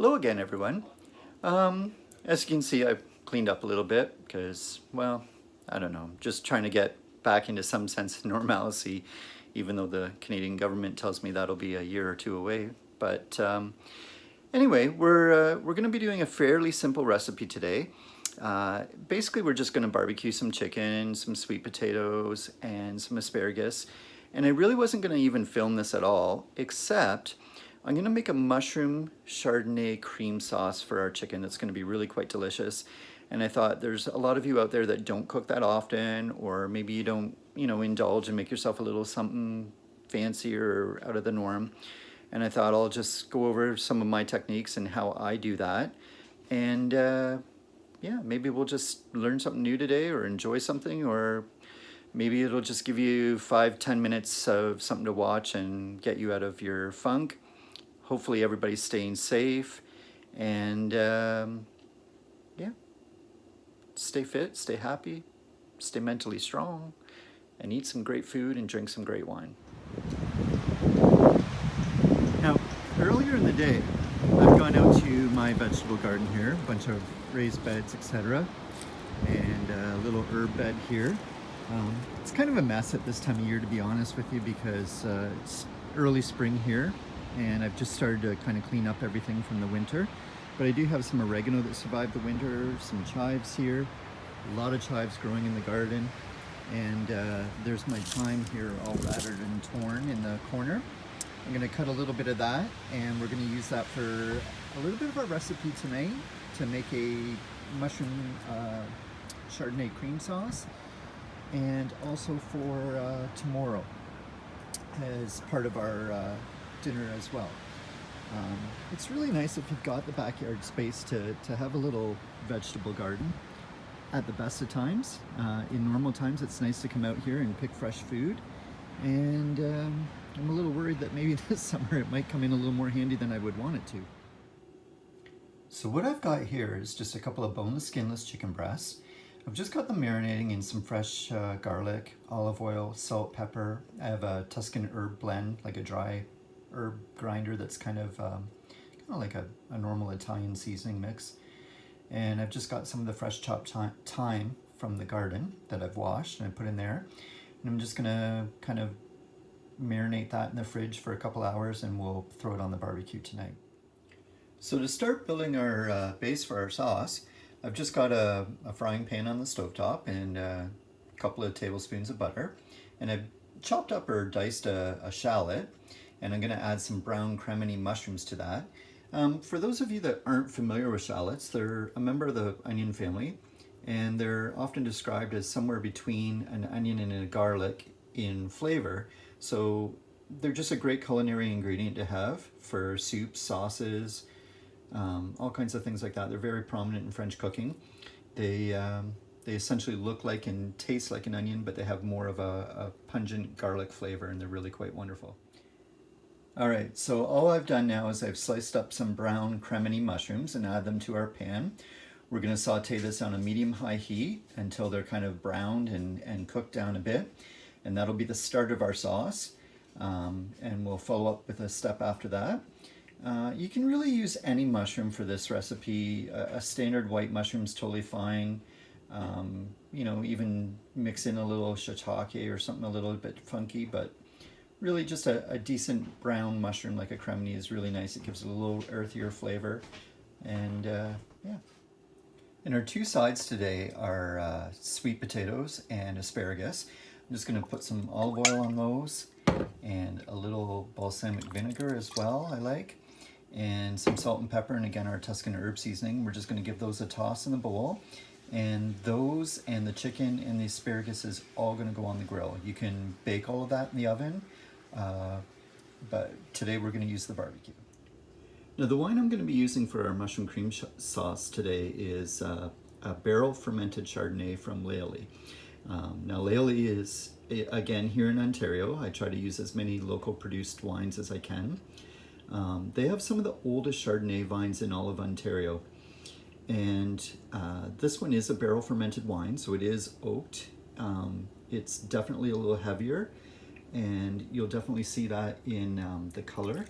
Hello again, everyone. As you can see, I've cleaned up a little bit because, well, I don't know, just trying to get back into some sense of normalcy, even though the Canadian government tells me that'll be a year or two away. But anyway, we're going to be doing a fairly simple recipe today. Basically, we're just going to barbecue some chicken, some sweet potatoes, and some asparagus. And I really wasn't going to even film this at all, except I'm going to make a mushroom Chardonnay cream sauce for our chicken that's going to be really quite delicious. And I thought there's a lot of you out there that don't cook that often, or maybe you don't, indulge and make yourself a little something fancy or out of the norm. And I thought I'll just go over some of my techniques and how I do that. And yeah, maybe we'll just learn something new today or enjoy something, or maybe it'll just give you 5-10 minutes of something to watch and get you out of your funk. Hopefully everybody's staying safe, and yeah, stay fit, stay happy, stay mentally strong, and eat some great food and drink some great wine. Now, earlier in the day, I've gone out to my vegetable garden here, a bunch of raised beds, etc., and a little herb bed here. It's kind of a mess at this time of year, to be honest with you, because it's early spring here, and I've just started to kind of clean up everything from the winter. But I do have some oregano that survived the winter, some chives here, a lot of chives growing in the garden, and there's my thyme here all battered and torn in the corner. I'm going to cut a little bit of that, and we're going to use that for a little bit of our recipe tonight to make a mushroom Chardonnay cream sauce, and also for tomorrow as part of our dinner as well. It's really nice if you've got the backyard space to have a little vegetable garden at the best of times. In normal times, it's nice to come out here and pick fresh food, and I'm a little worried that maybe this summer it might come in a little more handy than I would want it to. So what I've got here is just a couple of boneless, skinless chicken breasts. I've just got them marinating in some fresh garlic, olive oil, salt, pepper. I have a Tuscan herb blend, like a dry herb grinder that's kind of like a normal Italian seasoning mix. And I've just got some of the fresh chopped thyme from the garden that I've washed and I put in there. And I'm just gonna kind of marinate that in the fridge for a couple hours, and we'll throw it on the barbecue tonight. So to start building our base for our sauce, I've just got a frying pan on the stovetop and a couple of tablespoons of butter, and I've chopped up or diced a shallot, and I'm going to add some brown cremini mushrooms to that. For those of you that aren't familiar with shallots, they're a member of the onion family, and they're often described as somewhere between an onion and a garlic in flavor. So they're just a great culinary ingredient to have for soups, sauces, all kinds of things like that. They're very prominent in French cooking. They essentially look like and taste like an onion, but they have more of a pungent garlic flavor, and they're really quite wonderful. All right, so all I've done now is I've sliced up some brown cremini mushrooms and add them to our pan. We're going to saute this on a medium-high heat until they're kind of browned and cooked down a bit, and that'll be the start of our sauce. And we'll follow up with a step after that. You can really use any mushroom for this recipe. A standard white mushroom's totally fine. Even mix in a little shiitake or something a little bit funky, but really just a decent brown mushroom like a cremini is really nice. It gives it a little earthier flavor. And yeah. And our two sides today are sweet potatoes and asparagus. I'm just going to put some olive oil on those, and a little balsamic vinegar as well, I like, and some salt and pepper, and again our Tuscan herb seasoning. We're just going to give those a toss in the bowl, and those and the chicken and the asparagus is all going to go on the grill. You can bake all of that in the oven, but today we're going to use the barbecue. Now the wine I'm going to be using for our mushroom cream sauce today is a barrel fermented Chardonnay from Laoli. Now Laoli is, again, here in Ontario. I try to use as many local produced wines as I can. They have some of the oldest Chardonnay vines in all of Ontario. And this one is a barrel fermented wine, so it is oaked. It's definitely a little heavier, and you'll definitely see that in the color.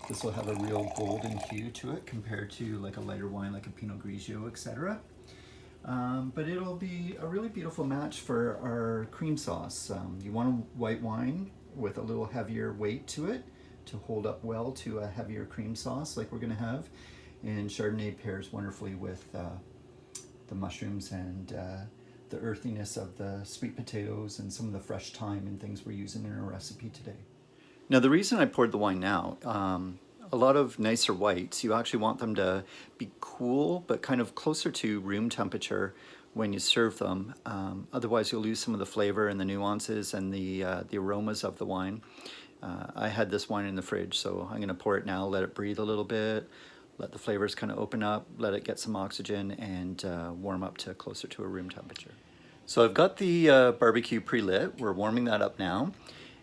This will have a real golden hue to it compared to like a lighter wine like a Pinot Grigio, etc. But it'll be a really beautiful match for our cream sauce. You want a white wine with a little heavier weight to it to hold up well to a heavier cream sauce like we're going to have. And Chardonnay pairs wonderfully with the mushrooms and the earthiness of the sweet potatoes and some of the fresh thyme and things we're using in our recipe today. Now the reason I poured the wine now, a lot of nicer whites, you actually want them to be cool but kind of closer to room temperature when you serve them. Otherwise you'll lose some of the flavor and the nuances and the aromas of the wine. I had this wine in the fridge, so I'm going to pour it now, let it breathe a little bit, let the flavors kind of open up, let it get some oxygen, and warm up to closer to a room temperature. So I've got the barbecue pre-lit. We're warming that up now.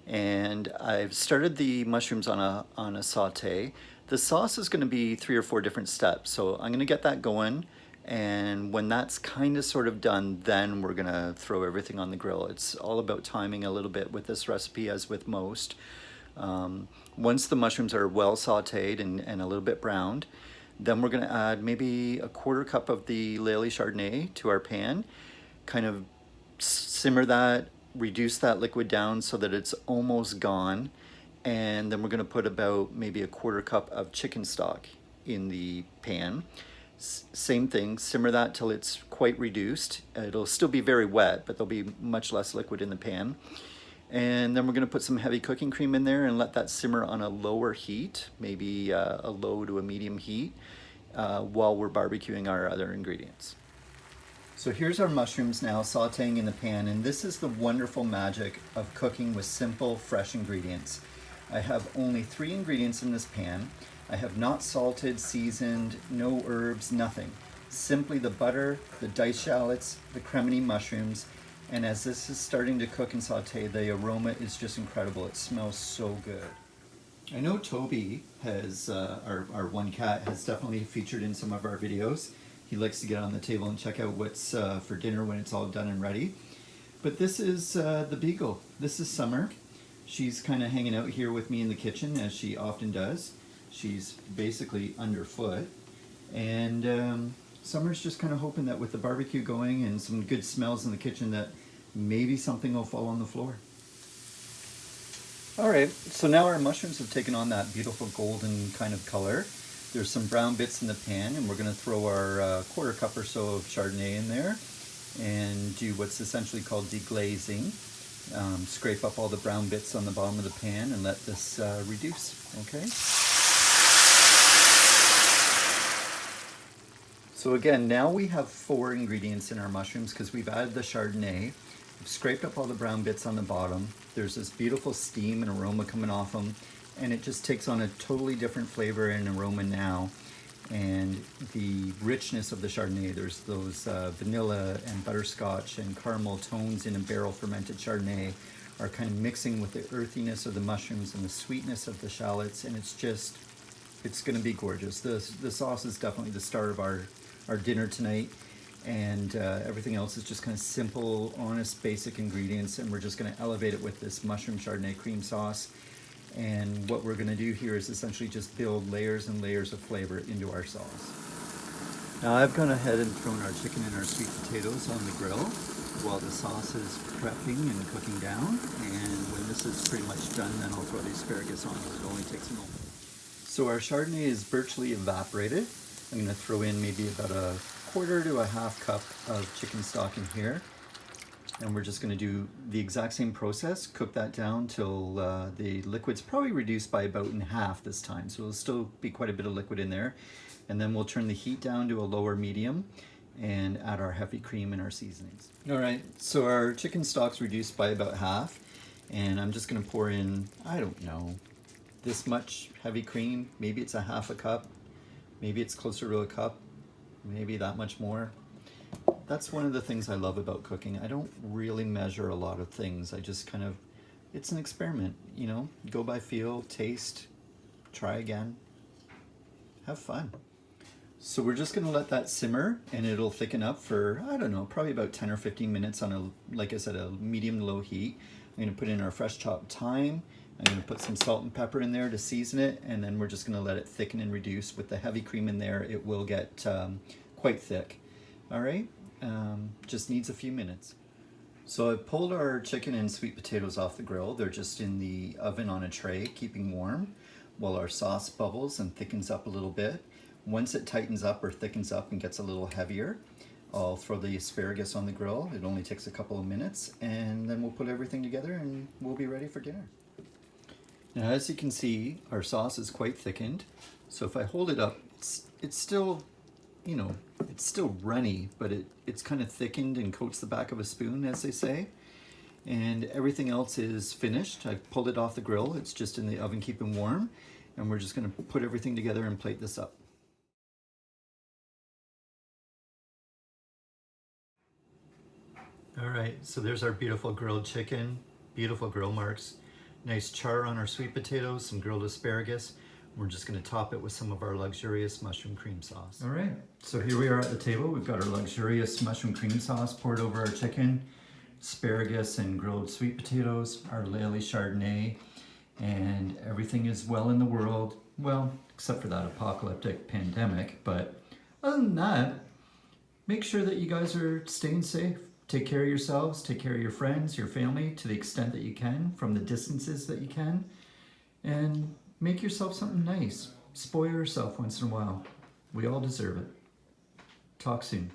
And I've started the mushrooms on a saute. The sauce is going to be 3 or 4 different steps, so I'm going to get that going, and when that's kind of sort of done, then we're going to throw everything on the grill. It's all about timing a little bit with this recipe, as with most. Once the mushrooms are well sauteed and a little bit browned, then we're going to add maybe a 1/4 cup of the Lely Chardonnay to our pan, kind of simmer that, reduce that liquid down so that it's almost gone, and then we're going to put about maybe a 1/4 cup of chicken stock in the pan. Same thing, simmer that till it's quite reduced. It'll still be very wet, but there'll be much less liquid in the pan. And then we're going to put some heavy cooking cream in there and let that simmer on a lower heat, maybe a low to a medium heat, while we're barbecuing our other ingredients. So here's our mushrooms now sauteing in the pan, and this is the wonderful magic of cooking with simple, fresh ingredients. I have only 3 ingredients in this pan. I have not salted, seasoned, no herbs, nothing. Simply the butter, the diced shallots, the cremini mushrooms, and as this is starting to cook and saute, the aroma is just incredible. It smells so good. I know Toby has, our one cat, has definitely featured in some of our videos. He likes to get on the table and check out what's for dinner when it's all done and ready. But this is the Beagle. This is Summer. She's kind of hanging out here with me in the kitchen, as she often does. She's basically underfoot. And Summer's just kind of hoping that with the barbecue going and some good smells in the kitchen that maybe something will fall on the floor. All right, so now our mushrooms have taken on that beautiful golden kind of color. There's some brown bits in the pan, and we're going to throw our 1/4 cup or so of Chardonnay in there and do what's essentially called deglazing. Scrape up all the brown bits on the bottom of the pan and let this reduce, okay? So again, now we have 4 ingredients in our mushrooms because we've added the Chardonnay. We've scraped up all the brown bits on the bottom. There's this beautiful steam and aroma coming off them, and it just takes on a totally different flavor and aroma now. And the richness of the Chardonnay, there's those vanilla and butterscotch and caramel tones in a barrel fermented Chardonnay are kind of mixing with the earthiness of the mushrooms and the sweetness of the shallots, and it's going to be gorgeous. The sauce is definitely the star of our dinner tonight, and everything else is just kind of simple, honest, basic ingredients, and we're just going to elevate it with this mushroom Chardonnay cream sauce. And what we're going to do here is essentially just build layers and layers of flavor into our sauce. Now I've gone ahead and thrown our chicken and our sweet potatoes on the grill while the sauce is prepping and cooking down, and when this is pretty much done, then I'll throw the asparagus on, because it only takes a moment. So our Chardonnay is virtually evaporated. I'm going to throw in maybe about a 1/4 to a 1/2 cup of chicken stock in here. And we're just going to do the exact same process, cook that down till the liquid's probably reduced by about in half this time. So there'll still be quite a bit of liquid in there. And then we'll turn the heat down to a lower medium and add our heavy cream and our seasonings. All right, so our chicken stock's reduced by about half. And I'm just going to pour in, I don't know, this much heavy cream. Maybe it's a 1/2 cup. Maybe it's closer to a cup. Maybe that much more. That's one of the things I love about cooking. I don't really measure a lot of things. I just kind of, it's an experiment, you know, go by feel, taste, try again, have fun. So we're just gonna let that simmer, and it'll thicken up for, I don't know, probably about 10 or 15 minutes on a, like I said, a medium to low heat. I'm gonna put in our fresh chopped thyme, I'm going to put some salt and pepper in there to season it, and then we're just going to let it thicken and reduce. With the heavy cream in there, it will get quite thick. All right, just needs a few minutes. So I've pulled our chicken and sweet potatoes off the grill. They're just in the oven on a tray, keeping warm, while our sauce bubbles and thickens up a little bit. Once it tightens up or thickens up and gets a little heavier, I'll throw the asparagus on the grill. It only takes a couple of minutes, and then we'll put everything together and we'll be ready for dinner. Now, as you can see, our sauce is quite thickened. So if I hold it up, it's still, you know, it's still runny, but it's kind of thickened and coats the back of a spoon, as they say. And everything else is finished. I've pulled it off the grill. It's just in the oven keeping warm. And we're just going to put everything together and plate this up. All right, so there's our beautiful grilled chicken, beautiful grill marks, nice char on our sweet potatoes, some grilled asparagus. We're just going to top it with some of our luxurious mushroom cream sauce. All right, so here we are at the table. We've got our luxurious mushroom cream sauce poured over our chicken, asparagus and grilled sweet potatoes, our Lely Chardonnay, and everything is well in the world. Well, except for that apocalyptic pandemic, but other than that, make sure that you guys are staying safe. Take care of yourselves, take care of your friends, your family, to the extent that you can, from the distances that you can, and make yourself something nice. Spoil yourself once in a while. We all deserve it. Talk soon.